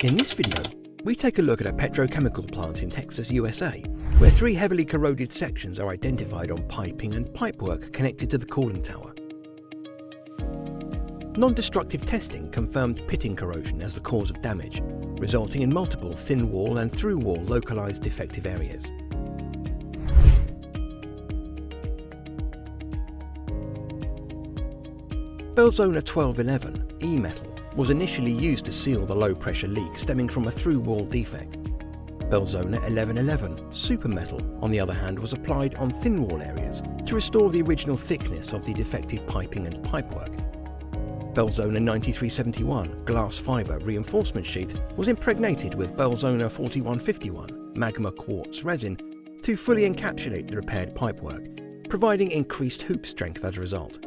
In this video, we take a look at a petrochemical plant in Texas, USA, where 3 heavily corroded sections are identified on piping and pipework connected to the cooling tower. Non-destructive testing confirmed pitting corrosion as the cause of damage, resulting in multiple thin wall and through wall localized defective areas. Belzona 1211 E-metal was initially used to seal the low-pressure leak stemming from a through-wall defect. Belzona 1111 Super Metal, on the other hand, was applied on thin-wall areas to restore the original thickness of the defective piping and pipework. Belzona 9371 glass fibre reinforcement sheet was impregnated with Belzona 4151 magma quartz resin to fully encapsulate the repaired pipework, providing increased hoop strength as a result.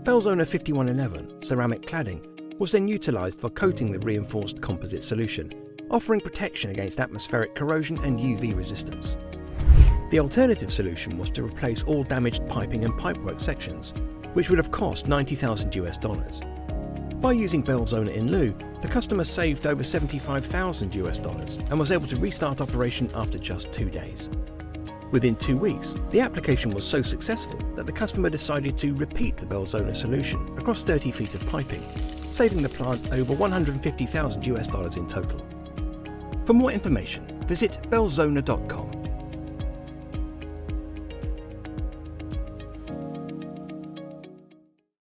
Belzona 5111 ceramic cladding was then utilised for coating the reinforced composite solution, offering protection against atmospheric corrosion and UV resistance. The alternative solution was to replace all damaged piping and pipework sections, which would have cost $90,000. By using Belzona in lieu, the customer saved over $75,000 and was able to restart operation after just 2 days. Within 2 weeks, the application was so successful that the customer decided to repeat the Belzona solution across 30 feet of piping, saving the plant over $150,000 in total. For more information, visit belzona.com.